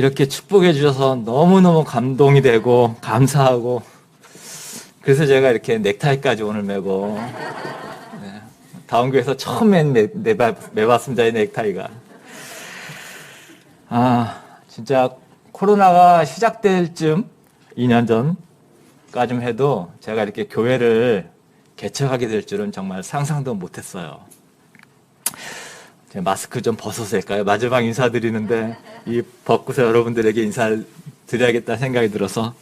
이렇게 축복해 주셔서 너무너무 감동이 되고 감사하고, 그래서 제가 이렇게 넥타이까지 오늘 메고, 네, 다원교에서 처음 매봤습니다, 이 넥타이가. 진짜 코로나가 시작될 쯤 2년 전까지 해도 제가 이렇게 교회를 개척하게 될 줄은 정말 상상도 못했어요. 마스크 좀 벗어서 할까요? 마지막 인사드리는데 이 벗고서 여러분들에게 인사를 드려야겠다는 생각이 들어서,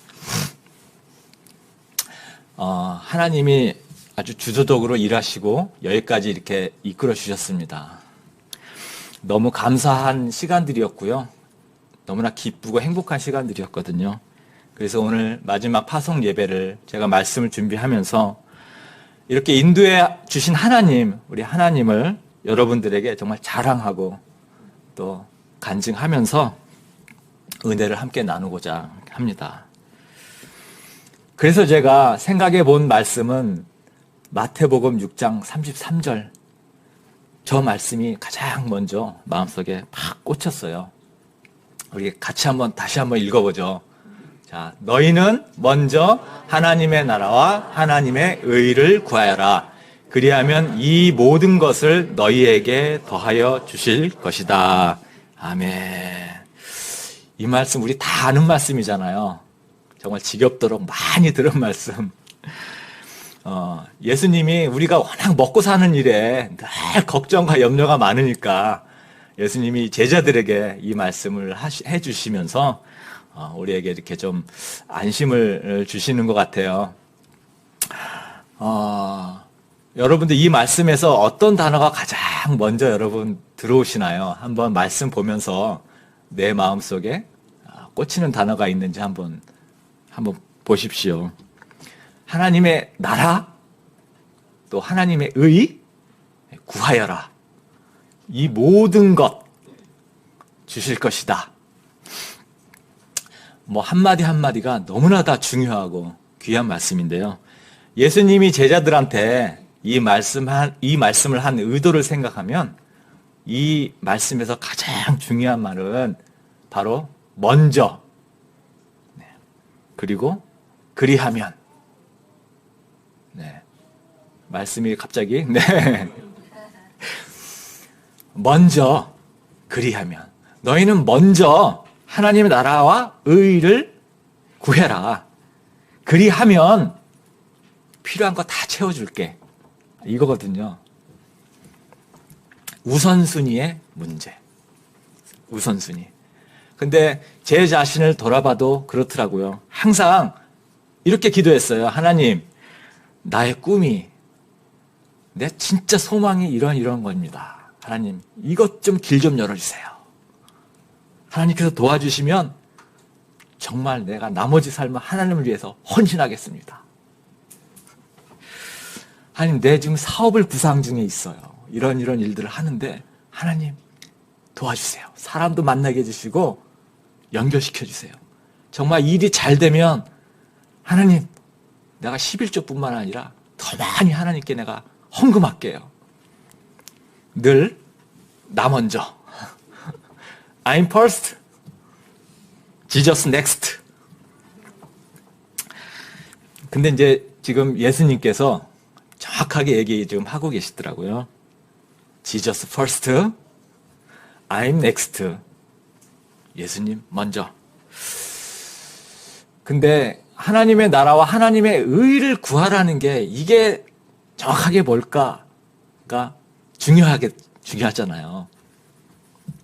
하나님이 아주 주도적으로 일하시고 여기까지 이렇게 이끌어 주셨습니다. 너무 감사한 시간들이었고요. 너무나 기쁘고 행복한 시간들이었거든요. 그래서 오늘 마지막 파송 예배를 제가 말씀을 준비하면서 이렇게 인도해 주신 하나님, 우리 하나님을 여러분들에게 정말 자랑하고 또 간증하면서 은혜를 함께 나누고자 합니다. 그래서 제가 생각해 본 말씀은 마태복음 6장 33절, 저 말씀이 가장 먼저 마음속에 팍 꽂혔어요. 우리 같이 다시 한번 읽어보죠. 자, 너희는 먼저 하나님의 나라와 하나님의 의를 구하여라. 그리하면 이 모든 것을 너희에게 더하여 주실 것이다. 아멘. 이 말씀 우리 다 아는 말씀이잖아요. 정말 지겹도록 많이 들은 말씀. 예수님이 우리가 워낙 먹고 사는 일에 늘 걱정과 염려가 많으니까 예수님이 제자들에게 이 말씀을 해주시면서 우리에게 이렇게 좀 안심을 주시는 것 같아요. 여러분들 이 말씀에서 어떤 단어가 가장 먼저 여러분 들어오시나요? 한번 말씀 보면서 내 마음속에 꽂히는 단어가 있는지 한번 보십시오. 하나님의 나라, 또 하나님의 의, 구하여라. 이 모든 것 주실 것이다. 한마디 한마디가 너무나 다 중요하고 귀한 말씀인데요. 예수님이 제자들한테 이 말씀을 한 의도를 생각하면 이 말씀에서 가장 중요한 말은 바로 먼저, 그리고 그리하면. 말씀이 갑자기, 먼저 그리하면. 너희는 먼저 하나님의 나라와 의를 구해라. 그리하면 필요한 거 다 채워줄게. 이거거든요. 우선순위의 문제. 우선순위. 근데 제 자신을 돌아봐도 그렇더라고요. 항상 이렇게 기도했어요. 하나님, 나의 꿈이, 내 진짜 소망이 이런 겁니다. 하나님, 이것 좀 길 좀 열어주세요. 하나님께서 도와주시면 정말 내가 나머지 삶을 하나님을 위해서 헌신하겠습니다. 하나님, 내 지금 사업을 구상 중에 있어요. 이런 일들을 하는데 하나님 도와주세요. 사람도 만나게 해주시고 연결시켜 주세요. 정말 일이 잘 되면 하나님, 내가 11조뿐만 아니라 더 많이 하나님께 내가 헌금할게요. 늘 나 먼저. I'm first, Jesus next. 근데 이제 지금 예수님께서 정확하게 얘기 지금 하고 계시더라고요. Jesus first, I'm next. 예수님 먼저. 근데 하나님의 나라와 하나님의 의를 구하라는 게 이게 정확하게 뭘까가 중요하잖아요.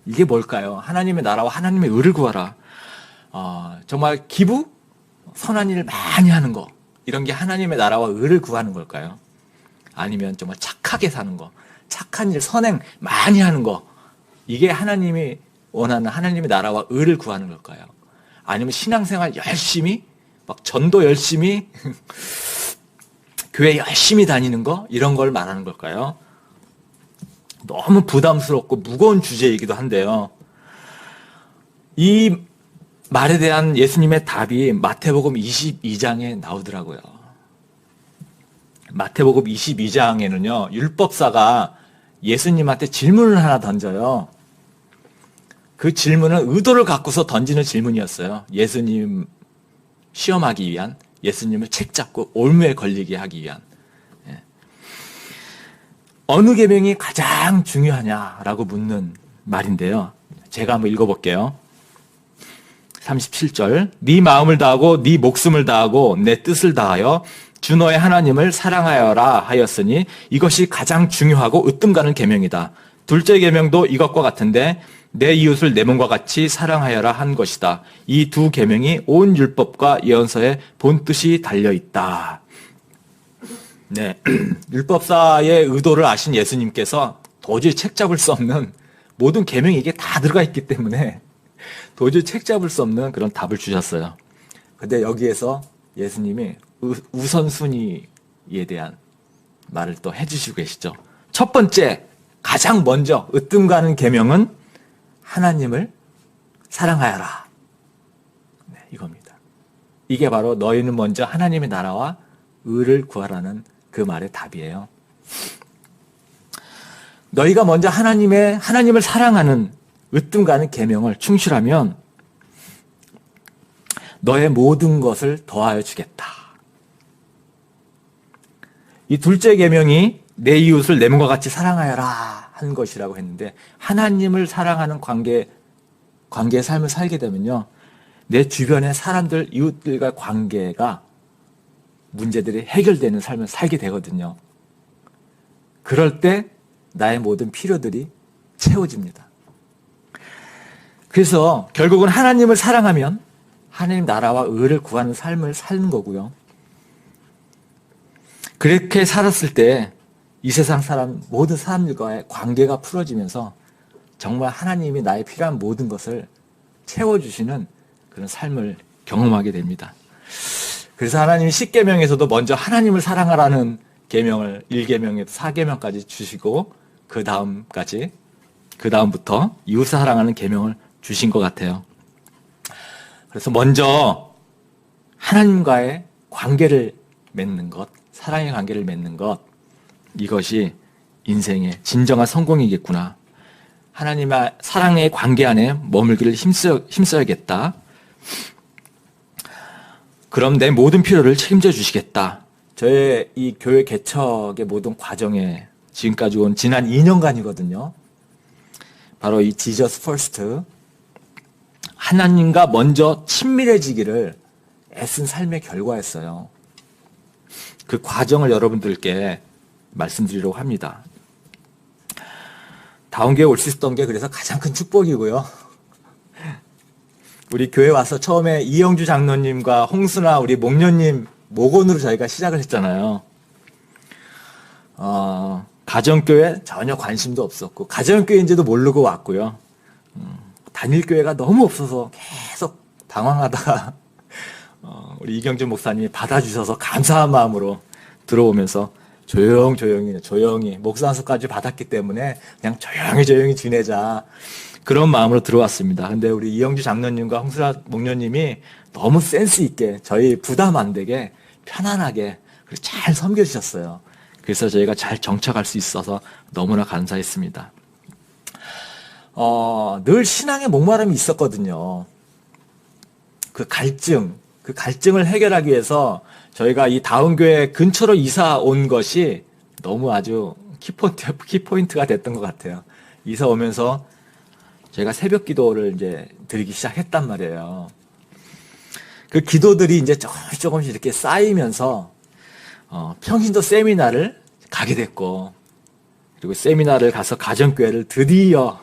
이게 뭘까요? 하나님의 나라와 하나님의 의를 구하라. 정말 기부, 선한 일을 많이 하는 거, 이런 게 하나님의 나라와 의를 구하는 걸까요? 아니면 정말 착하게 사는 거, 착한 일, 선행 많이 하는 거, 이게 하나님이 원하는 하나님의 나라와 의를 구하는 걸까요? 아니면 신앙생활 열심히, 막 전도 열심히, 교회 열심히 다니는 거, 이런 걸 말하는 걸까요? 너무 부담스럽고 무거운 주제이기도 한데요. 이 말에 대한 예수님의 답이 마태복음 22장에 나오더라고요. 마태복음 22장에는요, 율법사가 예수님한테 질문을 하나 던져요. 그 질문은 의도를 갖고서 던지는 질문이었어요. 예수님 시험하기 위한, 예수님을 책잡고 올무에 걸리게 하기 위한. 예. 어느 계명이 가장 중요하냐라고 묻는 말인데요. 제가 한번 읽어볼게요. 37절. 네 마음을 다하고 네 목숨을 다하고 내 뜻을 다하여 주 너의 하나님을 사랑하여라 하였으니 이것이 가장 중요하고 으뜸 가는 계명이다. 둘째 계명도 이것과 같은데 내 이웃을 내 몸과 같이 사랑하여라 한 것이다. 이 두 계명이 온 율법과 예언서의 본뜻이 달려 있다. 네. 율법사의 의도를 아신 예수님께서 도저히 책잡을 수 없는 모든 계명이 이게 다 들어가 있기 때문에 도저히 책잡을 수 없는 그런 답을 주셨어요. 근데 여기에서 예수님이 우선순위에 대한 말을 또 해주시고 계시죠. 첫 번째, 가장 먼저 으뜸 가는 계명은 하나님을 사랑하여라. 네, 이겁니다. 이게 바로 너희는 먼저 하나님의 나라와 의를 구하라는 그 말의 답이에요. 너희가 먼저 하나님을 사랑하는 으뜸 가는 계명을 충실하면 너의 모든 것을 더하여 주겠다. 이 둘째 계명이 내 이웃을 내 몸과 같이 사랑하여라 한 것이라고 했는데 하나님을 사랑하는 관계의 삶을 살게 되면요. 내 주변의 사람들, 이웃들과 관계가 문제들이 해결되는 삶을 살게 되거든요. 그럴 때 나의 모든 필요들이 채워집니다. 그래서 결국은 하나님을 사랑하면 하나님 나라와 의를 구하는 삶을 사는 거고요. 그렇게 살았을 때 이 세상 모든 사람들과의 관계가 풀어지면서 정말 하나님이 나의 필요한 모든 것을 채워주시는 그런 삶을 경험하게 됩니다. 그래서 하나님이 10계명에서도 먼저 하나님을 사랑하라는 계명을 1계명에도 4계명까지 주시고 그 다음부터 이웃을 사랑하는 계명을 주신 것 같아요. 그래서 먼저 하나님과의 관계를 맺는 것, 사랑의 관계를 맺는 것, 이것이 인생의 진정한 성공이겠구나. 하나님의 사랑의 관계 안에 머물기를 힘써야겠다. 그럼 내 모든 필요를 책임져 주시겠다. 저의 이 교회 개척의 모든 과정에 지금까지 온 지난 2년간이거든요. 바로 이 지저스 퍼스트, 하나님과 먼저 친밀해지기를 애쓴 삶의 결과였어요. 그 과정을 여러분들께 말씀드리려고 합니다. 다운교회 올 수 있었던 게 그래서 가장 큰 축복이고요. 우리 교회 와서 처음에 이영주 장로님과 홍순아 우리 목녀님 목원으로 저희가 시작을 했잖아요. 가정교회 전혀 관심도 없었고 가정교회인지도 모르고 왔고요. 단일교회가 너무 없어서 계속 방황하다가 우리 이경준 목사님이 받아주셔서 감사한 마음으로 들어오면서 조용히 목사 한수까지 받았기 때문에 그냥 조용히 지내자 그런 마음으로 들어왔습니다. 근데 우리 이영주 장로님과 홍수라 목녀님이 너무 센스 있게 저희 부담 안 되게 편안하게 잘 섬겨주셨어요. 그래서 저희가 잘 정착할 수 있어서 너무나 감사했습니다. 늘 신앙의 목마름이 있었거든요. 그 갈증을 해결하기 위해서 저희가 이 다운교회 근처로 이사 온 것이 너무 아주 키포인트가 됐던 것 같아요. 이사 오면서 제가 새벽 기도를 이제 드리기 시작했단 말이에요. 그 기도들이 이제 조금씩 이렇게 쌓이면서, 평신도 세미나를 가게 됐고, 그리고 세미나를 가서 가정교회를 드디어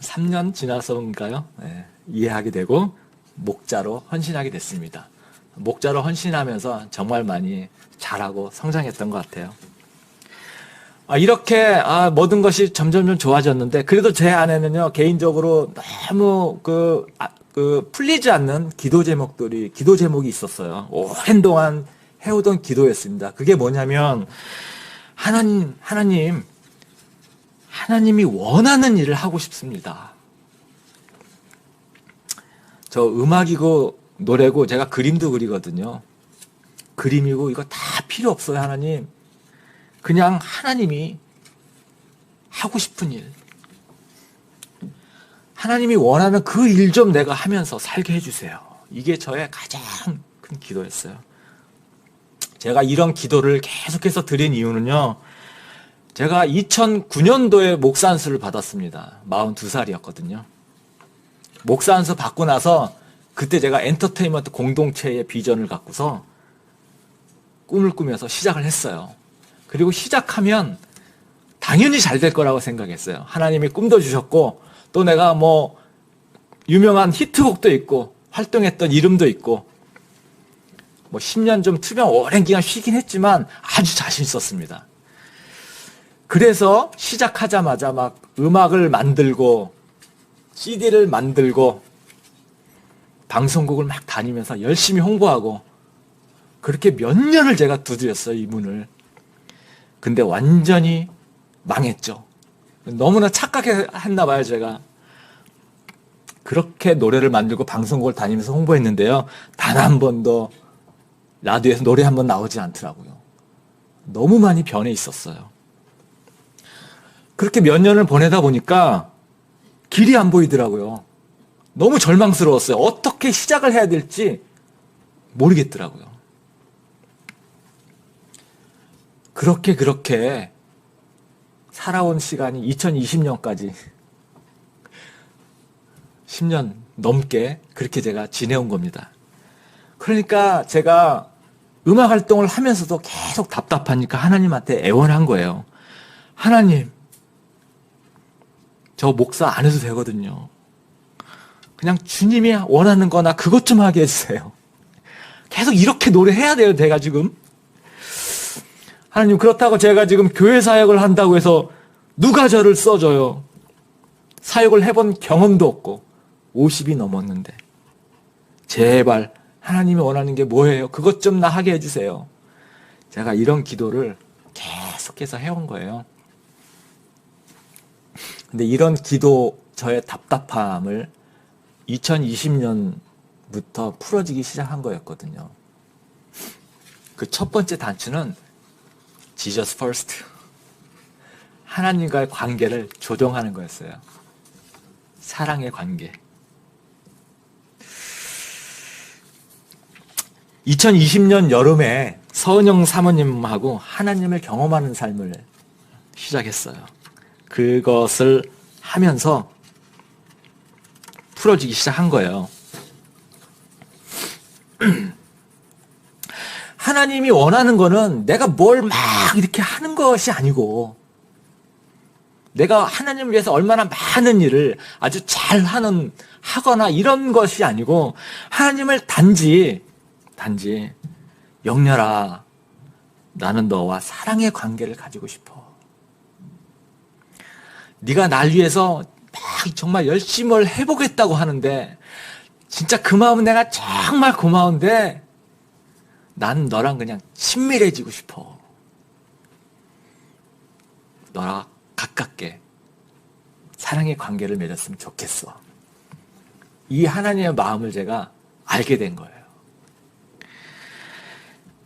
3년 지나서인가요? 네, 이해하게 되고, 목자로 헌신하게 됐습니다. 목자로 헌신하면서 정말 많이 잘하고 성장했던 것 같아요. 이렇게 모든 것이 점점 좋아졌는데 그래도 제 안에는요 개인적으로 너무 풀리지 않는 기도 제목이 있었어요. 오랜 동안 해오던 기도였습니다. 그게 뭐냐면 하나님이 원하는 일을 하고 싶습니다. 저 음악이고 노래고 제가 그림도 그리거든요. 그림이고 이거 다 필요 없어요. 하나님. 그냥 하나님이 하고 싶은 일. 하나님이 원하는 그 일 좀 내가 하면서 살게 해주세요. 이게 저의 가장 큰 기도였어요. 제가 이런 기도를 계속해서 드린 이유는요. 제가 2009년도에 목사 안수를 받았습니다. 42살이었거든요. 목사 안수 받고 나서 그때 제가 엔터테인먼트 공동체의 비전을 갖고서 꿈을 꾸면서 시작을 했어요. 그리고 시작하면 당연히 잘 될 거라고 생각했어요. 하나님이 꿈도 주셨고 또 내가 뭐 유명한 히트곡도 있고 활동했던 이름도 있고 뭐 10년 좀 투병 오랜 기간 쉬긴 했지만 아주 자신 있었습니다. 그래서 시작하자마자 막 음악을 만들고 CD를 만들고 방송국을 막 다니면서 열심히 홍보하고 그렇게 몇 년을 제가 두드렸어요, 이 문을. 근데 완전히 망했죠. 너무나 착각했나 봐요, 제가. 그렇게 노래를 만들고 방송국을 다니면서 홍보했는데요. 단 한 번도 라디오에서 노래 한 번 나오지 않더라고요. 너무 많이 변해 있었어요. 그렇게 몇 년을 보내다 보니까 길이 안 보이더라고요. 너무 절망스러웠어요. 어떻게 시작을 해야 될지 모르겠더라고요. 그렇게 살아온 시간이 2020년까지 10년 넘게 그렇게 제가 지내온 겁니다. 그러니까 제가 음악 활동을 하면서도 계속 답답하니까 하나님한테 애원한 거예요. 하나님, 저 목사 안 해도 되거든요. 그냥 주님이 원하는 거나 그것 좀 하게 해주세요. 계속 이렇게 노래해야 돼요, 내가 지금. 하나님, 그렇다고 제가 지금 교회 사역을 한다고 해서 누가 저를 써줘요. 사역을 해본 경험도 없고 50이 넘었는데 제발 하나님이 원하는 게 뭐예요? 그것 좀 나 하게 해주세요. 제가 이런 기도를 계속해서 해온 거예요. 근데 이런 기도, 저의 답답함을 2020년부터 풀어지기 시작한 거였거든요. 그 첫 번째 단추는 Jesus first. 하나님과의 관계를 조정하는 거였어요. 사랑의 관계. 2020년 여름에 서은영 사모님하고 하나님을 경험하는 삶을 시작했어요. 그것을 하면서 풀어지기 시작한 거예요. 하나님이 원하는 거는 내가 뭘 막 이렇게 하는 것이 아니고, 내가 하나님을 위해서 얼마나 많은 일을 아주 잘 하거나 이런 것이 아니고, 하나님을 단지 영렬아, 나는 너와 사랑의 관계를 가지고 싶어. 네가 날 위해서 막 정말 열심히 해보겠다고 하는데 진짜 그 마음은 내가 정말 고마운데 난 너랑 그냥 친밀해지고 싶어. 너랑 가깝게 사랑의 관계를 맺었으면 좋겠어. 이 하나님의 마음을 제가 알게 된 거예요.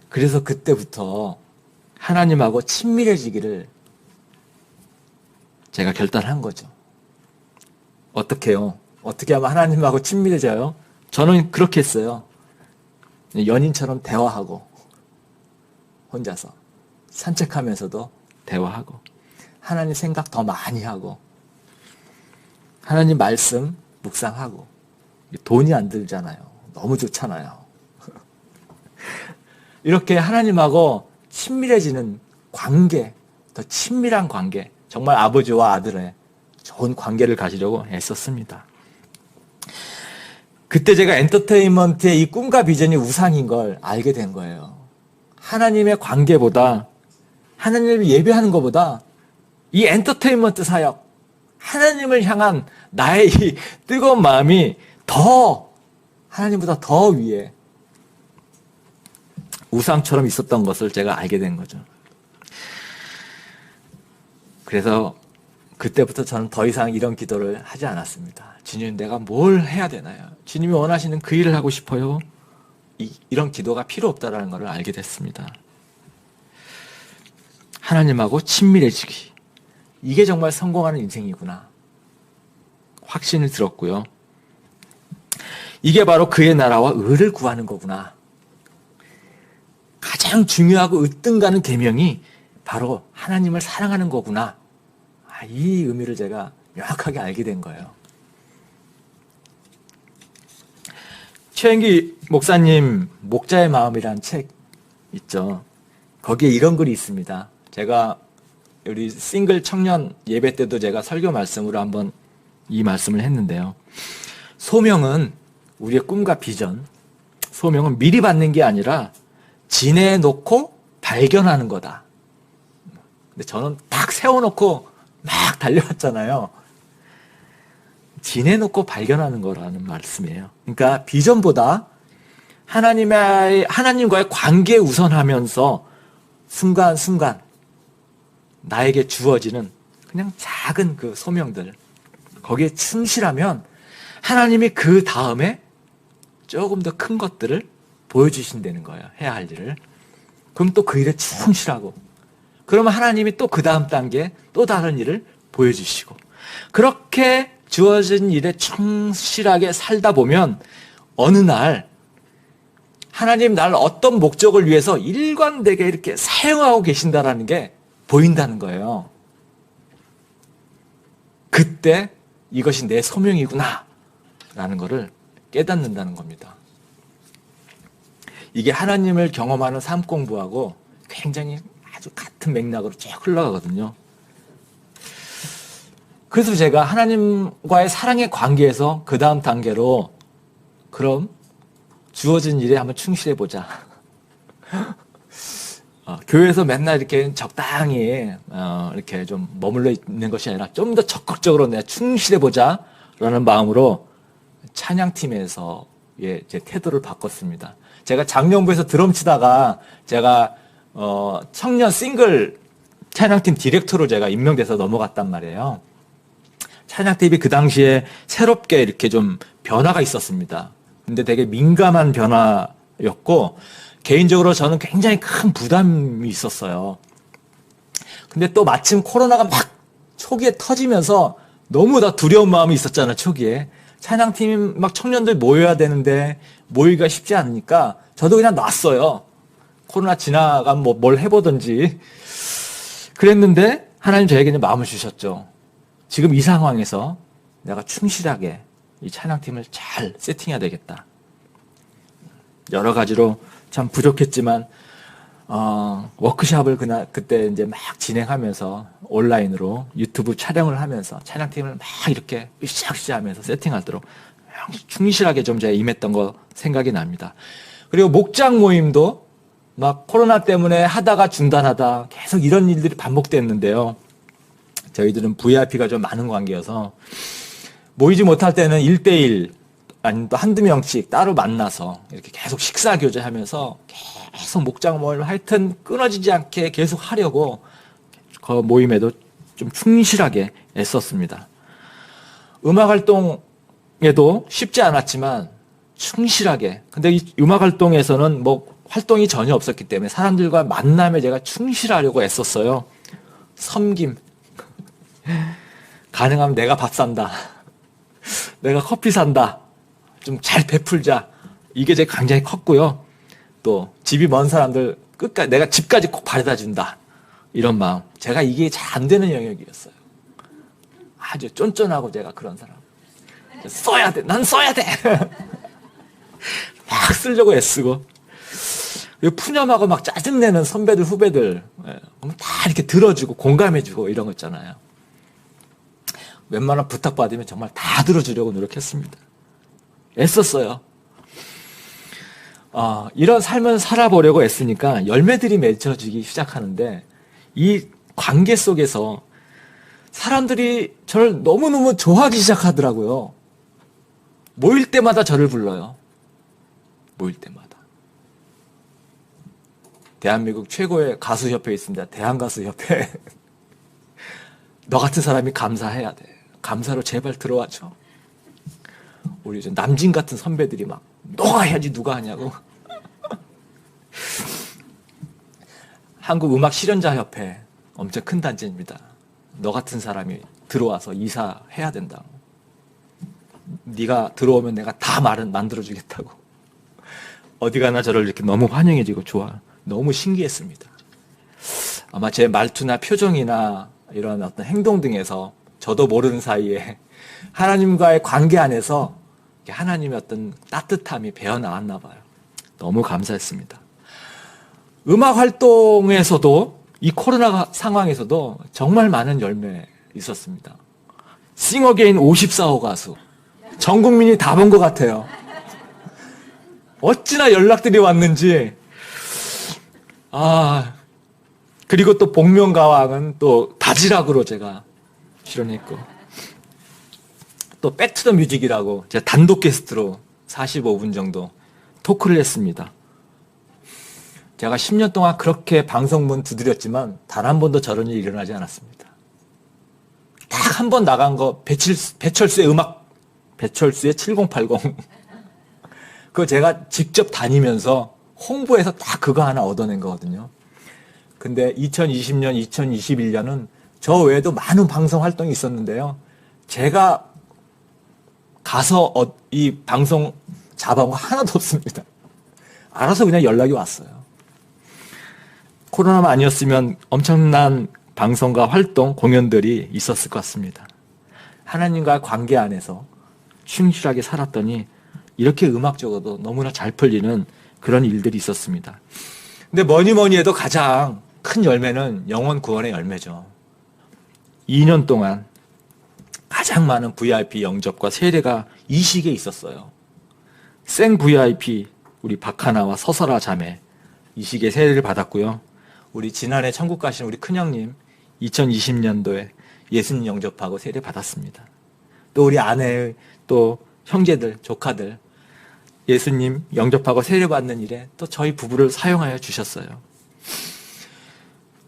그래서 그때부터 하나님하고 친밀해지기를 제가 결단한 거죠. 어떻게 해요? 어떻게 하면 하나님하고 친밀해져요? 저는 그렇게 했어요. 연인처럼 대화하고, 혼자서 산책하면서도 대화하고, 하나님 생각 더 많이 하고, 하나님 말씀 묵상하고. 돈이 안 들잖아요. 너무 좋잖아요. 이렇게 하나님하고 친밀해지는 관계, 더 친밀한 관계, 정말 아버지와 아들의 좋은 관계를 가지려고 애썼습니다. 그때 제가 엔터테인먼트의 이 꿈과 비전이 우상인 걸 알게 된 거예요. 하나님의 관계보다, 하나님을 예배하는 것보다 이 엔터테인먼트 사역, 하나님을 향한 나의 이 뜨거운 마음이 하나님보다 더 위에 우상처럼 있었던 것을 제가 알게 된 거죠. 그래서 그때부터 저는 더 이상 이런 기도를 하지 않았습니다. 주님, 내가 뭘 해야 되나요? 주님이 원하시는 그 일을 하고 싶어요. 이런 기도가 필요 없다는 것을 알게 됐습니다. 하나님하고 친밀해지기. 이게 정말 성공하는 인생이구나. 확신이 들었고요. 이게 바로 그의 나라와 의를 구하는 거구나. 가장 중요하고 으뜸가는 계명이 바로 하나님을 사랑하는 거구나. 이 의미를 제가 명확하게 알게 된 거예요. 최현기 목사님 목자의 마음이라는 책 있죠. 거기에 이런 글이 있습니다. 제가 우리 싱글 청년 예배 때도 제가 설교 말씀으로 한번 이 말씀을 했는데요. 소명은 우리의 꿈과 비전, 소명은 미리 받는 게 아니라 지내놓고 발견하는 거다. 근데 저는 딱 세워놓고 막 달려왔잖아요. 지내놓고 발견하는 거라는 말씀이에요. 그러니까 비전보다 하나님과의 관계 우선하면서 순간순간 나에게 주어지는 그냥 작은 그 소명들, 거기에 충실하면 하나님이 그 다음에 조금 더 큰 것들을 보여주신다는 거예요. 해야 할 일을. 그럼 또 그 일에 충실하고, 그러면 하나님이 또 그 다음 단계 또 다른 일을 보여주시고, 그렇게 주어진 일에 충실하게 살다 보면 어느 날 하나님 날 어떤 목적을 위해서 일관되게 이렇게 사용하고 계신다라는 게 보인다는 거예요. 그때 이것이 내 소명이구나 라는 것을 깨닫는다는 겁니다. 이게 하나님을 경험하는 삶 공부하고 굉장히 아주 같은 맥락으로 쭉 흘러가거든요. 그래서 제가 하나님과의 사랑의 관계에서 그 다음 단계로 그럼 주어진 일에 한번 충실해보자. 교회에서 맨날 이렇게 적당히 이렇게 좀 머물러 있는 것이 아니라 좀 더 적극적으로 내가 충실해보자 라는 마음으로 찬양팀에서 제 태도를 바꿨습니다. 제가 작년부에서 드럼 치다가 제가 청년 싱글 찬양팀 디렉터로 제가 임명돼서 넘어갔단 말이에요. 찬양팀이 그 당시에 새롭게 이렇게 좀 변화가 있었습니다. 근데 되게 민감한 변화였고 개인적으로 저는 굉장히 큰 부담이 있었어요. 근데 또 마침 코로나가 막 초기에 터지면서 너무 다 두려운 마음이 있었잖아요, 초기에. 찬양팀 막 청년들 모여야 되는데 모이기가 쉽지 않으니까 저도 그냥 놨어요. 코로나 지나가면 뭘 해보든지. 그랬는데 하나님 저에게는 마음을 주셨죠. 지금 이 상황에서 내가 충실하게 이 찬양팀을 잘 세팅해야 되겠다. 여러 가지로 참 부족했지만 워크숍을 그때 이제 막 진행하면서 온라인으로 유튜브 촬영을 하면서 찬양팀을 막 이렇게 으쌰으쌰 하면서 세팅하도록 충실하게 좀 제가 임했던 거 생각이 납니다. 그리고 목장 모임도 막 코로나 때문에 하다가 중단하다 계속 이런 일들이 반복됐는데요. 저희들은 VIP가 좀 많은 관계여서 모이지 못할 때는 1대1 아니면 또 한두 명씩 따로 만나서 이렇게 계속 식사 교제하면서 계속 목장 모임을 하여튼 끊어지지 않게 계속 하려고 그 모임에도 좀 충실하게 애썼습니다. 음악 활동에도 쉽지 않았지만 충실하게. 근데 이 음악 활동에서는 뭐 활동이 전혀 없었기 때문에 사람들과 만남에 제가 충실하려고 애썼어요. 섬김. 가능하면 내가 밥 산다. 내가 커피 산다. 좀 잘 베풀자. 이게 제가 굉장히 컸고요. 또 집이 먼 사람들 끝까지 내가 집까지 꼭 바래다 준다. 이런 마음. 제가 이게 잘 안 되는 영역이었어요. 아주 쫀쫀하고 제가 그런 사람. 써야 돼. 난 써야 돼. 막 쓰려고 애쓰고. 푸념하고 막 짜증내는 선배들, 후배들. 다 이렇게 들어주고 공감해주고 이런 거 있잖아요. 웬만한 부탁받으면 정말 다 들어주려고 노력했습니다. 애썼어요. 이런 삶을 살아보려고 애쓰니까 열매들이 맺혀지기 시작하는데 이 관계 속에서 사람들이 저를 너무너무 좋아하기 시작하더라고요. 모일 때마다 저를 불러요. 모일 때마다. 대한민국 최고의 가수협회 있습니다. 대한가수협회. 너 같은 사람이 감사해야 돼. 감사로 제발 들어와줘. 우리 남진 같은 선배들이 막 너가 해야지 누가 하냐고. 한국음악실현자협회 엄청 큰 단체입니다. 너 같은 사람이 들어와서 이사해야 된다고. 네가 들어오면 내가 다 만들어주겠다고. 어디 가나 저를 이렇게 너무 환영해주고 너무 신기했습니다. 아마 제 말투나 표정이나 이런 어떤 행동 등에서 저도 모르는 사이에 하나님과의 관계 안에서 하나님의 어떤 따뜻함이 배어나왔나 봐요. 너무 감사했습니다. 음악 활동에서도 이 코로나 상황에서도 정말 많은 열매 있었습니다. 싱어게인 54호 가수. 전 국민이 다 본 것 같아요. 어찌나 연락들이 왔는지. 그리고 또 복면가왕은 또 다지락으로 제가 출연했고, 또 백투더 뮤직이라고 제가 단독 게스트로 45분 정도 토크를 했습니다. 제가 10년 동안 그렇게 방송문 두드렸지만 단 한 번도 저런 일이 일어나지 않았습니다. 딱 한 번 나간 거 배철수의 음악, 배철수의 7080 그거 제가 직접 다니면서 홍보해서 딱 그거 하나 얻어낸 거거든요. 근데 2020년, 2021년은 저 외에도 많은 방송 활동이 있었는데요. 제가 가서 이 방송 잡아온 거 하나도 없습니다. 알아서 그냥 연락이 왔어요. 코로나만 아니었으면 엄청난 방송과 활동, 공연들이 있었을 것 같습니다. 하나님과 관계 안에서 충실하게 살았더니 이렇게 음악적으로도 너무나 잘 풀리는 그런 일들이 있었습니다. 근데 뭐니 해도 가장 큰 열매는 영혼 구원의 열매죠. 2년 동안 가장 많은 VIP 영접과 세례가 이 시기에 있었어요. 생 VIP 우리 박하나와 서설아 자매 이 시기에 세례를 받았고요. 우리 지난해 천국 가신 우리 큰형님 2020년도에 예수님 영접하고 세례 받았습니다. 또 우리 아내의 또 형제들, 조카들 예수님 영접하고 세례 받는 일에 또 저희 부부를 사용하여 주셨어요.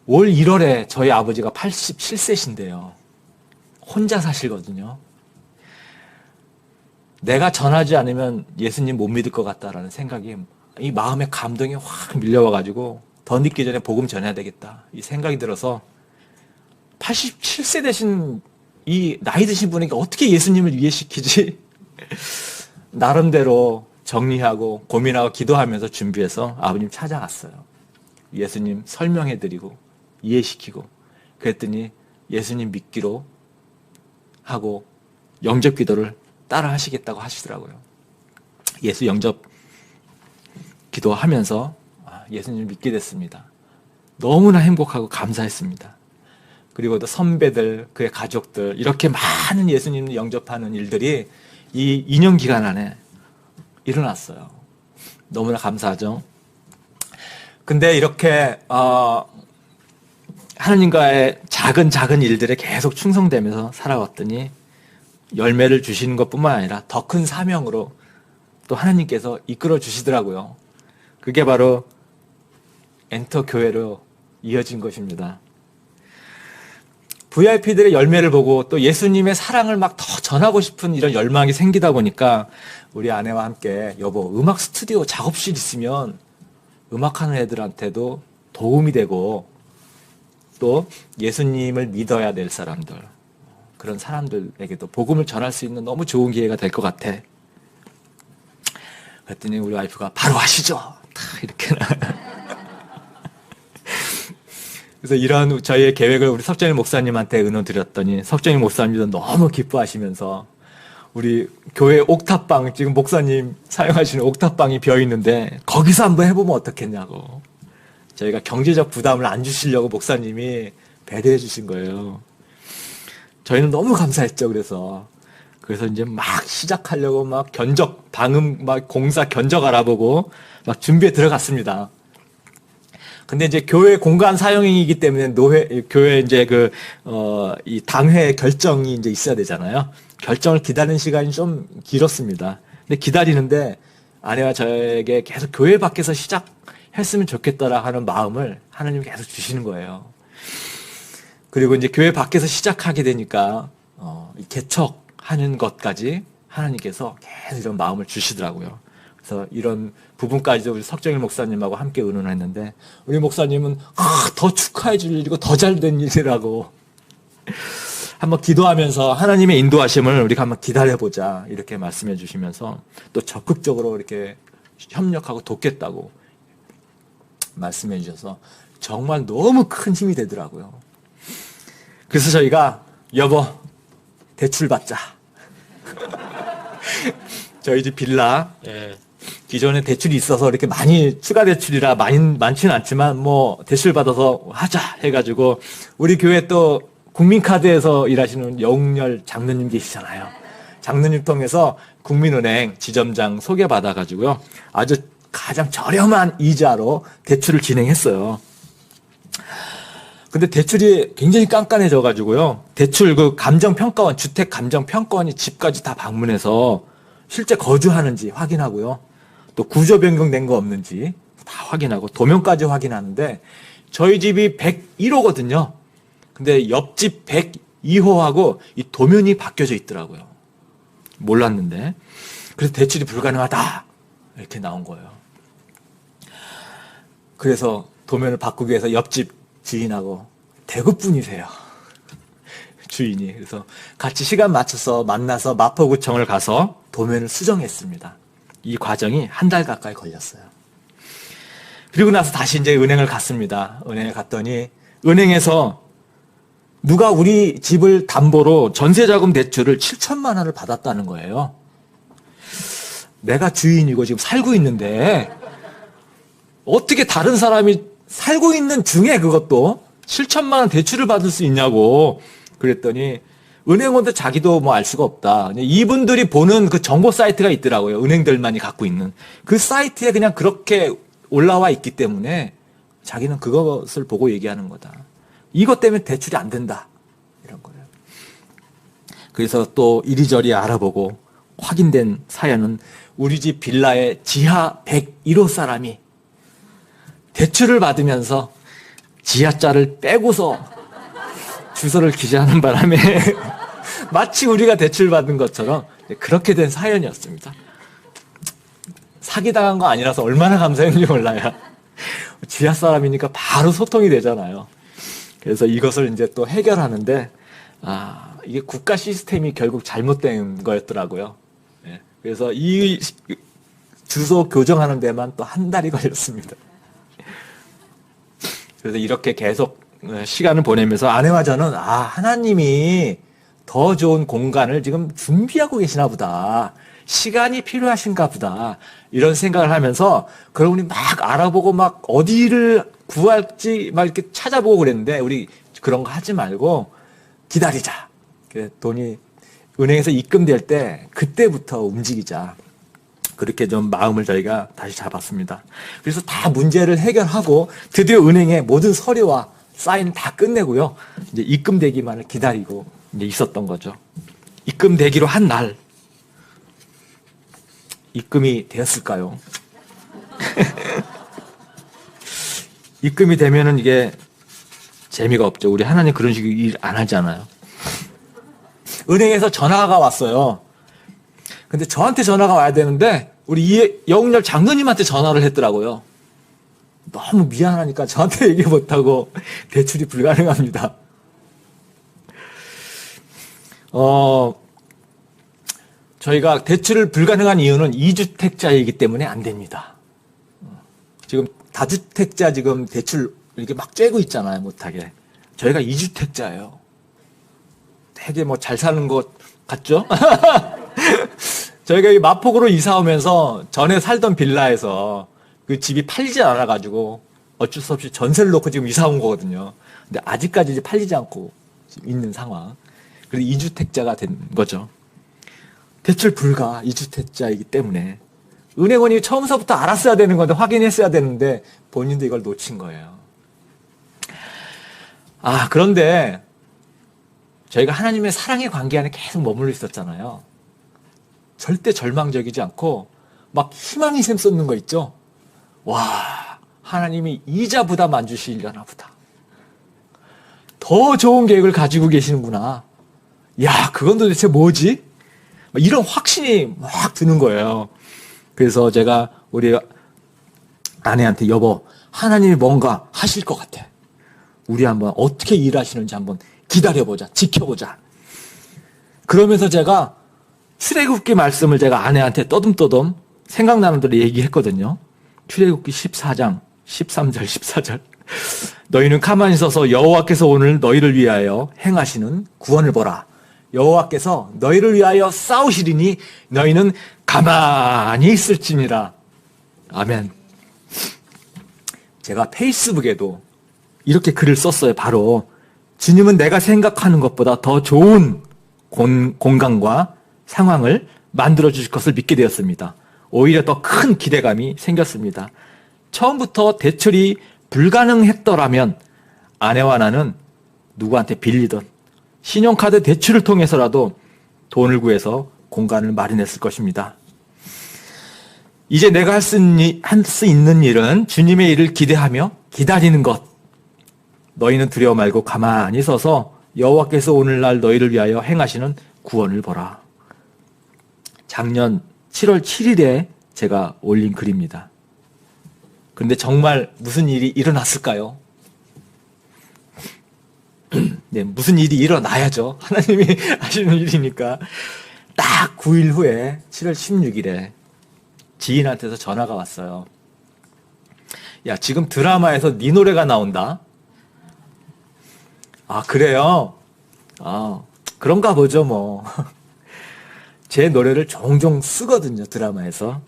올 1월에 저희 아버지가 87세신데요. 혼자 사시거든요. 내가 전하지 않으면 예수님 못 믿을 것 같다라는 생각이, 이 마음의 감동이 확 밀려와가지고 더 늦기 전에 복음 전해야 되겠다 이 생각이 들어서 87세 되신 이 나이 드신 분에게 어떻게 예수님을 이해시키지? 나름대로 정리하고 고민하고 기도하면서 준비해서 아버님 찾아갔어요. 예수님 설명해드리고 이해시키고 그랬더니 예수님 믿기로 하고 영접 기도를 따라 하시겠다고 하시더라고요. 예수 영접 기도하면서 예수님 믿게 됐습니다. 너무나 행복하고 감사했습니다. 그리고 또 선배들, 그의 가족들 이렇게 많은 예수님을 영접하는 일들이 이 2년 기간 안에 일어났어요. 너무나 감사하죠. 근데 이렇게 하나님과의 작은 일들에 계속 충성되면서 살아왔더니 열매를 주시는 것뿐만 아니라 더 큰 사명으로 또 하나님께서 이끌어 주시더라고요. 그게 바로 엔터 교회로 이어진 것입니다. VIP들의 열매를 보고 또 예수님의 사랑을 막 더 전하고 싶은 이런 열망이 생기다 보니까 우리 아내와 함께 여보 음악 스튜디오 작업실 있으면 음악하는 애들한테도 도움이 되고 또 예수님을 믿어야 될 사람들 그런 사람들에게도 복음을 전할 수 있는 너무 좋은 기회가 될 것 같아. 그랬더니 우리 와이프가 바로 하시죠. 이렇게 그래서 이런 저희의 계획을 우리 석정일 목사님한테 의논 드렸더니 석정일 목사님도 너무 기뻐하시면서 우리 교회 옥탑방 지금 목사님 사용하시는 옥탑방이 비어 있는데 거기서 한번 해보면 어떻겠냐고 저희가 경제적 부담을 안 주시려고 목사님이 배려해 주신 거예요. 저희는 너무 감사했죠. 그래서 이제 막 시작하려고 막 방음 막 공사 견적 알아보고 막 준비에 들어갔습니다. 근데 이제 교회 공간 사용이기 때문에 교회 이제 이 당회 결정이 이제 있어야 되잖아요. 결정을 기다리는 시간이 좀 길었습니다. 근데 기다리는데 아내와 저에게 계속 교회 밖에서 시작했으면 좋겠다라 하는 마음을 하나님이 계속 주시는 거예요. 그리고 이제 교회 밖에서 시작하게 되니까, 개척하는 것까지 하나님께서 계속 이런 마음을 주시더라고요. 그래서 이런 부분까지도 우리 석정일 목사님하고 함께 의논했는데 우리 목사님은 더 축하해 줄 일이고 더 잘 된 일이라고 한번 기도하면서 하나님의 인도하심을 우리가 한번 기다려보자 이렇게 말씀해 주시면서 또 적극적으로 이렇게 협력하고 돕겠다고 말씀해 주셔서 정말 너무 큰 힘이 되더라고요. 그래서 저희가 여보 대출 받자. 저희 집 빌라 기존에 대출이 있어서 이렇게 많이 추가 대출이라 많지는 않지만 뭐 대출 받아서 하자 해가지고 우리 교회 또 국민카드에서 일하시는 영렬 장로님 계시잖아요. 장로님 통해서 국민은행 지점장 소개받아가지고요. 아주 가장 저렴한 이자로 대출을 진행했어요. 근데 대출이 굉장히 깐깐해져가지고요. 대출 그 감정평가원, 주택 감정평가원이 집까지 다 방문해서 실제 거주하는지 확인하고요. 또 구조 변경된 거 없는지 다 확인하고 도면까지 확인하는데 저희 집이 101호거든요. 근데 옆집 102호하고 이 도면이 바뀌어져 있더라고요. 몰랐는데. 그래서 대출이 불가능하다. 이렇게 나온 거예요. 그래서 도면을 바꾸기 위해서 옆집 지인하고 대구 분이세요. 주인이. 그래서 같이 시간 맞춰서 만나서 마포구청을 가서 도면을 수정했습니다. 이 과정이 한 달 가까이 걸렸어요. 그리고 나서 다시 이제 은행을 갔습니다. 은행에 갔더니 은행에서 누가 우리 집을 담보로 전세자금 대출을 7천만 원을 받았다는 거예요. 내가 주인이고 지금 살고 있는데 어떻게 다른 사람이 살고 있는 중에 그것도 7천만 원 대출을 받을 수 있냐고 그랬더니 은행원도 자기도 뭐 알 수가 없다. 이분들이 보는 그 정보 사이트가 있더라고요. 은행들만이 갖고 있는. 그 사이트에 그냥 그렇게 올라와 있기 때문에 자기는 그것을 보고 얘기하는 거다. 이것 때문에 대출이 안 된다. 이런 거예요. 그래서 또 이리저리 알아보고 확인된 사연은 우리 집 빌라의 지하 101호 사람이 대출을 받으면서 지하자를 빼고서 주소를 기재하는 바람에 마치 우리가 대출 받은 것처럼 그렇게 된 사연이었습니다. 사기당한 거 아니라서 얼마나 감사했는지 몰라요. 지하 사람이니까 바로 소통이 되잖아요. 그래서 이것을 이제 또 해결하는데 이게 국가 시스템이 결국 잘못된 거였더라고요. 그래서 이 주소 교정하는 데만 또 한 달이 걸렸습니다. 그래서 이렇게 계속 시간을 보내면서 아내와 저는 하나님이 더 좋은 공간을 지금 준비하고 계시나 보다. 시간이 필요하신가 보다. 이런 생각을 하면서 그러고 우리 막 알아보고 막 어디를 구할지 막 이렇게 찾아보고 그랬는데 우리 그런 거 하지 말고 기다리자. 돈이 은행에서 입금될 때 그때부터 움직이자. 그렇게 좀 마음을 저희가 다시 잡았습니다. 그래서 다 문제를 해결하고 드디어 은행에 모든 서류와 사인 다 끝내고요. 이제 입금되기만을 기다리고 이제 있었던 거죠. 입금되기로 한 날 입금이 되었을까요? 입금이 되면은 이게 재미가 없죠. 우리 하나님 그런 식으로 일 안 하잖아요. 은행에서 전화가 왔어요. 근데 저한테 전화가 와야 되는데 우리 영렬 장로님한테 전화를 했더라고요. 너무 미안하니까 저한테 얘기 못하고 대출이 불가능합니다. 저희가 대출을 불가능한 이유는 2주택자이기 때문에 안 됩니다. 지금 다주택자 지금 대출 이렇게 막 쬐고 있잖아요. 못하게. 저희가 2주택자예요. 되게 뭐 잘 사는 것 같죠? 저희가 이 마포구로 이사 오면서 전에 살던 빌라에서 그 집이 팔리지 않아가지고 어쩔 수 없이 전세를 놓고 지금 이사 온 거거든요. 근데 아직까지 이제 팔리지 않고 지금 있는 상황. 그래서 2주택자가 된 거죠. 대출 불가 2주택자이기 때문에 은행원이 처음서부터 알았어야 되는 건데 확인했어야 되는데 본인도 이걸 놓친 거예요. 그런데 저희가 하나님의 사랑의 관계 안에 계속 머물러 있었잖아요. 절대 절망적이지 않고 막 희망이 샘솟는 거 있죠. 와, 하나님이 이자 부담 안 주시려나 보다. 더 좋은 계획을 가지고 계시는구나. 야, 그건 도대체 뭐지? 이런 확신이 막 드는 거예요. 그래서 제가 우리 아내한테 여보, 하나님이 뭔가 하실 것 같아. 우리 한번 어떻게 일하시는지 한번 기다려보자. 지켜보자. 그러면서 제가 출애굽기 말씀을 제가 아내한테 떠듬떠듬 생각나는 대로 얘기했거든요. 출애굽기 14장 13절 14절 너희는 가만히 서서 여호와께서 오늘 너희를 위하여 행하시는 구원을 보라. 여호와께서 너희를 위하여 싸우시리니 너희는 가만히 있을지니라. 아멘. 제가 페이스북에도 이렇게 글을 썼어요. 바로 주님은 내가 생각하는 것보다 더 좋은 공간과 상황을 만들어 주실 것을 믿게 되었습니다. 오히려 더 큰 기대감이 생겼습니다. 처음부터 대출이 불가능했더라면 아내와 나는 누구한테 빌리든 신용카드 대출을 통해서라도 돈을 구해서 공간을 마련했을 것입니다. 이제 내가 할 수 있는 일은 주님의 일을 기대하며 기다리는 것. 너희는 두려워 말고 가만히 서서 여호와께서 오늘날 너희를 위하여 행하시는 구원을 보라. 작년 7월 7일에 제가 올린 글입니다. 그런데 정말 무슨 일이 일어났을까요? 네, 무슨 일이 일어나야죠. 하나님이 하시는 일이니까. 딱 9일 후에 7월 16일에 지인한테서 전화가 왔어요. 야, 지금 드라마에서 네 노래가 나온다. 아, 그래요? 아, 그런가 보죠, 뭐. 제 노래를 종종 쓰거든요, 드라마에서.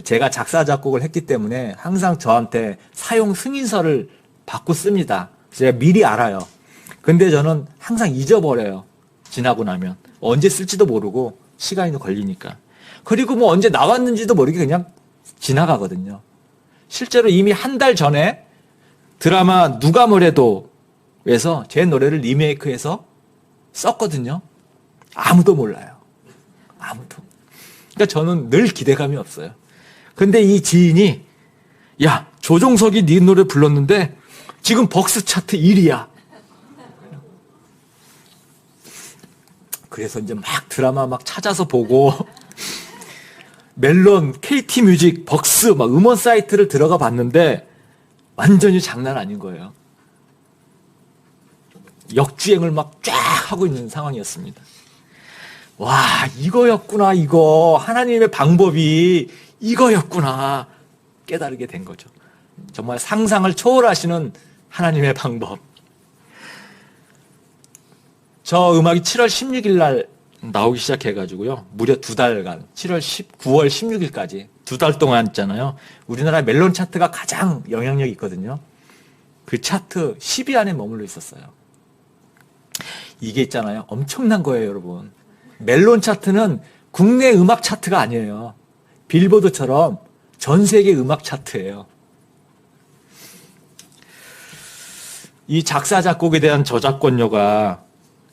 제가 작사, 작곡을 했기 때문에 항상 저한테 사용 승인서를 받고 씁니다. 제가 미리 알아요. 근데 저는 항상 잊어버려요. 지나고 나면. 언제 쓸지도 모르고 시간이 걸리니까. 그리고 뭐 언제 나왔는지도 모르게 그냥 지나가거든요. 실제로 이미 한 달 전에 드라마 누가 뭐래도에서 제 노래를 리메이크해서 썼거든요. 아무도 몰라요. 아무도. 그러니까 저는 늘 기대감이 없어요. 근데 이 지인이 야, 조종석이 네 노래 불렀는데 지금 벅스 차트 1위야. 그래서 이제 막 드라마 막 찾아서 보고 멜론, KT 뮤직, 벅스 막 음원 사이트를 들어가 봤는데 완전히 장난 아닌 거예요. 역주행을 막 쫙 하고 있는 상황이었습니다. 와, 이거였구나, 이거. 하나님의 방법이 이거였구나. 깨달게 된 거죠. 정말 상상을 초월하시는 하나님의 방법. 저 음악이 7월 16일 날 나오기 시작해가지고요. 무려 2달간, 9월 16일까지 2달 동안 있잖아요. 우리나라 멜론 차트가 가장 영향력이 있거든요. 그 차트 10위 안에 머물러 있었어요. 이게 있잖아요. 엄청난 거예요, 여러분. 멜론 차트는 국내 음악 차트가 아니에요. 빌보드처럼 전 세계 음악 차트예요. 이 작사, 작곡에 대한 저작권료가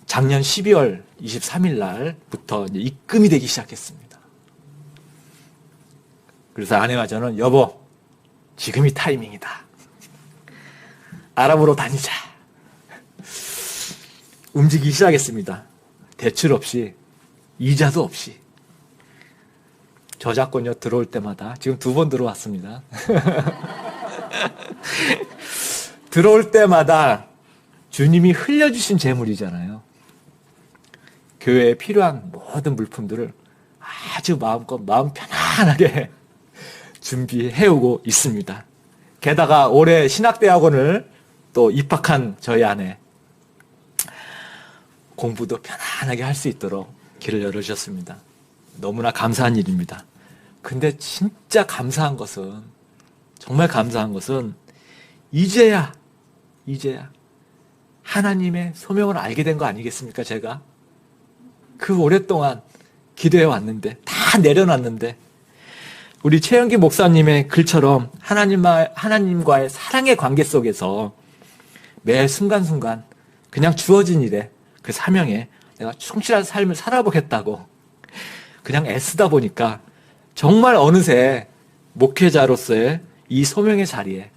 작년 12월 23일 날부터 이제 입금이 되기 시작했습니다. 그래서 아내와 저는 여보, 지금이 타이밍이다. 알아보러 다니자. 움직이기 시작했습니다. 대출 없이, 이자도 없이. 저작권료 들어올 때마다 지금 2번 들어왔습니다. 들어올 때마다 주님이 흘려주신 재물이잖아요. 교회에 필요한 모든 물품들을 아주 마음껏 마음 편안하게 준비해오고 있습니다. 게다가 올해 신학대학원을 또 입학한 저희 아내, 공부도 편안하게 할 수 있도록 길을 열어주셨습니다. 너무나 감사한 일입니다. 근데 진짜 감사한 것은, 정말 감사한 것은 이제야 하나님의 소명을 알게 된 거 아니겠습니까, 제가? 그 오랫동안 기도해 왔는데, 다 내려놨는데, 우리 최영기 목사님의 글처럼 하나님과의 사랑의 관계 속에서 매 순간순간 그냥 주어진 일에, 그 사명에 내가 충실한 삶을 살아보겠다고 그냥 애쓰다 보니까 정말 어느새 목회자로서의 이 소명의 자리에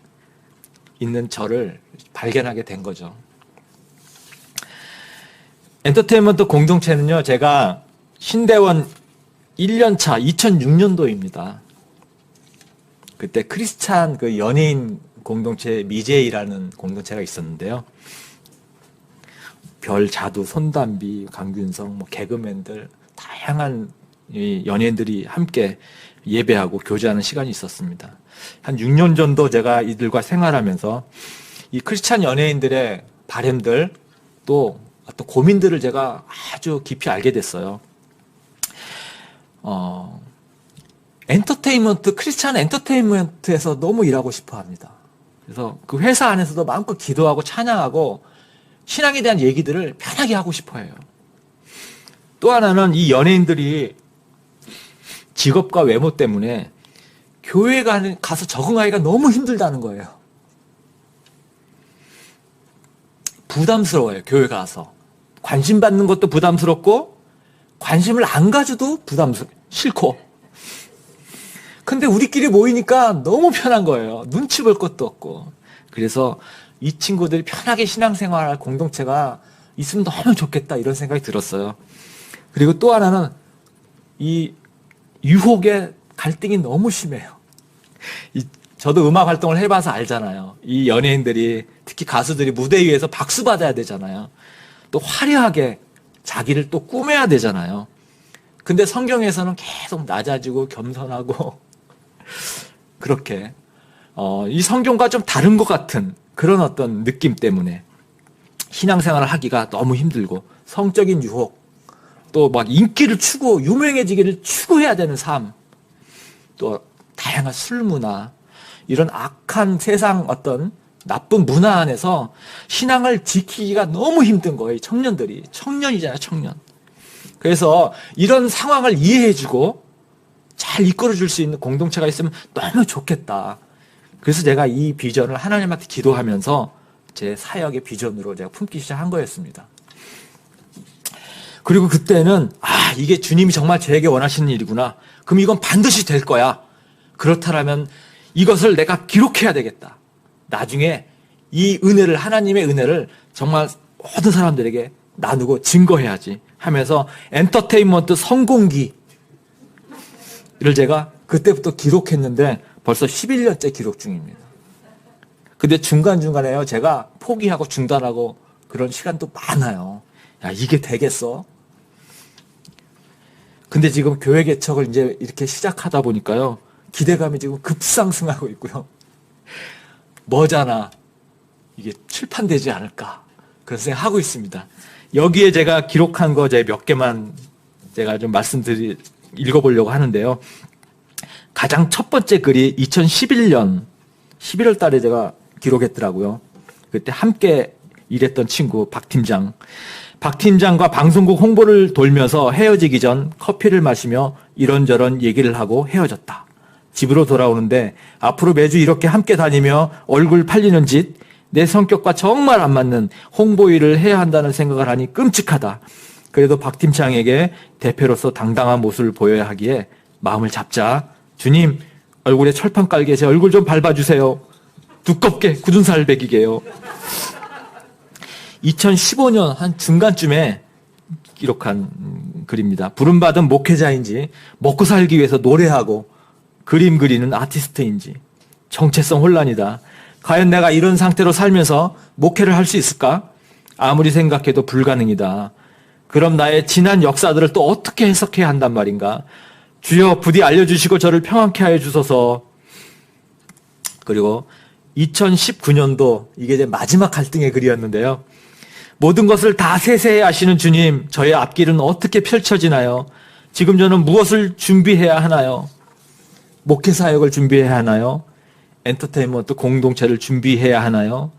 있는 저를 발견하게 된 거죠. 엔터테인먼트 공동체는요, 제가 신대원 1년차 2006년도입니다. 그때 크리스찬 그 연예인 공동체 미제이라는 공동체가 있었는데요. 별자두, 손담비, 강균성, 개그맨들, 다양한 이 연예인들이 함께 예배하고 교제하는 시간이 있었습니다. 한 6년 정도 제가 이들과 생활하면서 이 크리스찬 연예인들의 바램들 또 어떤 고민들을 제가 아주 깊이 알게 됐어요. 엔터테인먼트, 크리스찬 엔터테인먼트에서 너무 일하고 싶어 합니다. 그래서 그 회사 안에서도 마음껏 기도하고 찬양하고 신앙에 대한 얘기들을 편하게 하고 싶어 해요. 또 하나는 이 연예인들이 직업과 외모 때문에 교회에 가서 적응하기가 너무 힘들다는 거예요. 부담스러워요, 교회 가서. 관심 받는 것도 부담스럽고, 관심을 안 가져도 싫고. 근데 우리끼리 모이니까 너무 편한 거예요. 눈치 볼 것도 없고. 그래서 이 친구들이 편하게 신앙생활할 공동체가 있으면 너무 좋겠다, 이런 생각이 들었어요. 그리고 또 하나는 이 유혹의 갈등이 너무 심해요. 저도 음악 활동을 해봐서 알잖아요. 이 연예인들이, 특히 가수들이 무대 위에서 박수 받아야 되잖아요. 또 화려하게 자기를 또 꾸며야 되잖아요. 근데 성경에서는 계속 낮아지고 겸손하고 그렇게 이 성경과 좀 다른 것 같은 그런 어떤 느낌 때문에 신앙생활을 하기가 너무 힘들고, 성적인 유혹, 또 막 인기를 유명해지기를 추구해야 되는 삶, 또 다양한 술 문화, 이런 악한 세상 어떤 나쁜 문화 안에서 신앙을 지키기가 너무 힘든 거예요. 청년이잖아요, 청년. 그래서 이런 상황을 이해해주고 잘 이끌어줄 수 있는 공동체가 있으면 너무 좋겠다. 그래서 제가 이 비전을 하나님한테 기도하면서 제 사역의 비전으로 제가 품기 시작한 거였습니다. 그리고 그때는 이게 주님이 정말 저에게 원하시는 일이구나. 그럼 이건 반드시 될 거야. 그렇다면 이것을 내가 기록해야 되겠다. 나중에 이 은혜를, 하나님의 은혜를 정말 모든 사람들에게 나누고 증거해야지 하면서 엔터테인먼트 성공기를 제가 그때부터 기록했는데 벌써 11년째 기록 중입니다. 근데 중간중간에요, 제가 포기하고 중단하고 그런 시간도 많아요. 야, 이게 되겠어? 근데 지금 교회 개척을 이제 이렇게 시작하다 보니까요, 기대감이 지금 급상승하고 있고요. 뭐잖아, 이게 출판되지 않을까, 그런 생각하고 있습니다. 여기에 제가 기록한 거 제 몇 개만 제가 좀 읽어보려고 하는데요. 가장 첫 번째 글이 2011년 11월 달에 제가 기록했더라고요. 그때 함께 일했던 친구 박 팀장과 방송국 홍보를 돌면서 헤어지기 전 커피를 마시며 이런저런 얘기를 하고 헤어졌다. 집으로 돌아오는데 앞으로 매주 이렇게 함께 다니며 얼굴 팔리는 짓, 내 성격과 정말 안 맞는 홍보 일을 해야 한다는 생각을 하니 끔찍하다. 그래도 박 팀장에게 대표로서 당당한 모습을 보여야 하기에 마음을 잡자. 주님, 얼굴에 철판 깔게 제 얼굴 좀 밟아주세요. 두껍게 굳은 살 베기게요. 2015년 한 중간쯤에 기록한 글입니다. 부름받은 목회자인지, 먹고 살기 위해서 노래하고 그림 그리는 아티스트인지 정체성 혼란이다. 과연 내가 이런 상태로 살면서 목회를 할 수 있을까? 아무리 생각해도 불가능이다. 그럼 나의 지난 역사들을 또 어떻게 해석해야 한단 말인가? 주여 부디 알려주시고 저를 평안케 하여 주소서. 그리고 2019년도 이게 이제 마지막 갈등의 글이었는데요. 모든 것을 다 세세히 아시는 주님, 저의 앞길은 어떻게 펼쳐지나요? 지금 저는 무엇을 준비해야 하나요? 목회 사역을 준비해야 하나요? 엔터테인먼트 공동체를 준비해야 하나요?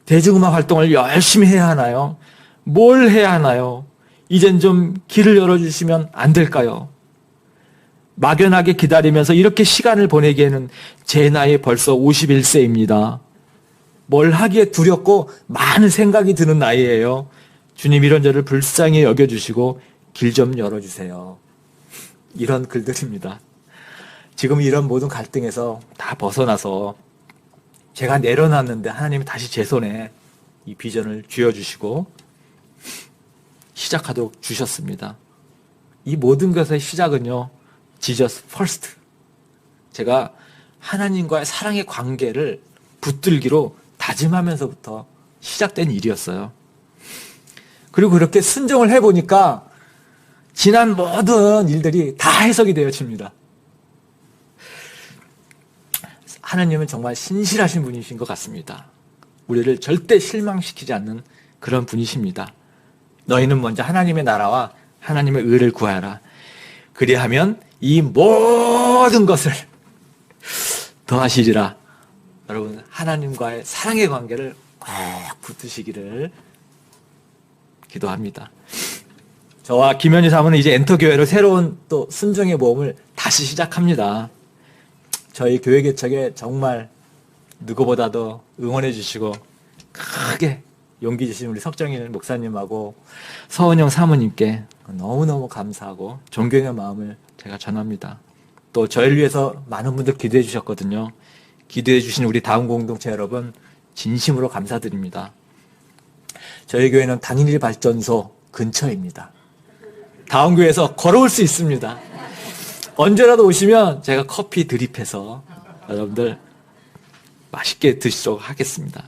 대중음악 활동을 열심히 해야 하나요? 뭘 해야 하나요? 이젠 좀 길을 열어주시면 안 될까요? 막연하게 기다리면서 이렇게 시간을 보내기에는 제 나이 벌써 51세입니다. 뭘 하기에 두렵고 많은 생각이 드는 나이예요. 주님, 이런 저를 불쌍히 여겨주시고 길 좀 열어주세요. 이런 글들입니다. 지금 이런 모든 갈등에서 다 벗어나서 제가 내려놨는데 하나님이 다시 제 손에 이 비전을 쥐어주시고 시작하도록 주셨습니다. 이 모든 것의 시작은요, Jesus first. 제가 하나님과의 사랑의 관계를 붙들기로 다짐하면서부터 시작된 일이었어요. 그리고 그렇게 순종을 해보니까 지난 모든 일들이 다 해석이 되어집니다. 하나님은 정말 신실하신 분이신 것 같습니다. 우리를 절대 실망시키지 않는 그런 분이십니다. 너희는 먼저 하나님의 나라와 하나님의 의를 구하라. 그리하면 이 모든 것을 더하시리라. 여러분, 하나님과의 사랑의 관계를 꼭 붙으시기를 기도합니다. 저와 김현희 사모는 이제 엔터교회로 새로운 또 순종의 모험을 다시 시작합니다. 저희 교회 개척에 정말 누구보다도 응원해 주시고 크게 용기 주신 우리 석정인 목사님하고 서은영 사모님께 너무너무 감사하고 존경의 마음을 제가 전합니다. 또 저희를 위해서 많은 분들 기도해 주셨거든요. 기도해 주신 우리 다음 공동체 여러분 진심으로 감사드립니다. 저희 교회는 당일일 발전소 근처입니다. 다음 교회에서 걸어올 수 있습니다. 언제라도 오시면 제가 커피 드립해서 여러분들 맛있게 드시도록 하겠습니다.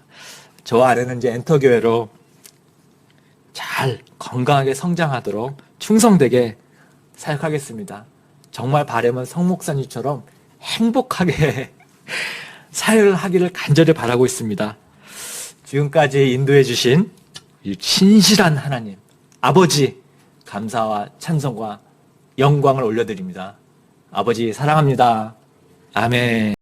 저와 아내는 이제 엔터교회로 잘 건강하게 성장하도록 충성되게 사역하겠습니다. 정말 바람은 성 목사님처럼 행복하게 사역을 하기를 간절히 바라고 있습니다. 지금까지 인도해 주신 신실한 하나님, 아버지 감사와 찬송과 영광을 올려드립니다. 아버지 사랑합니다. 아멘.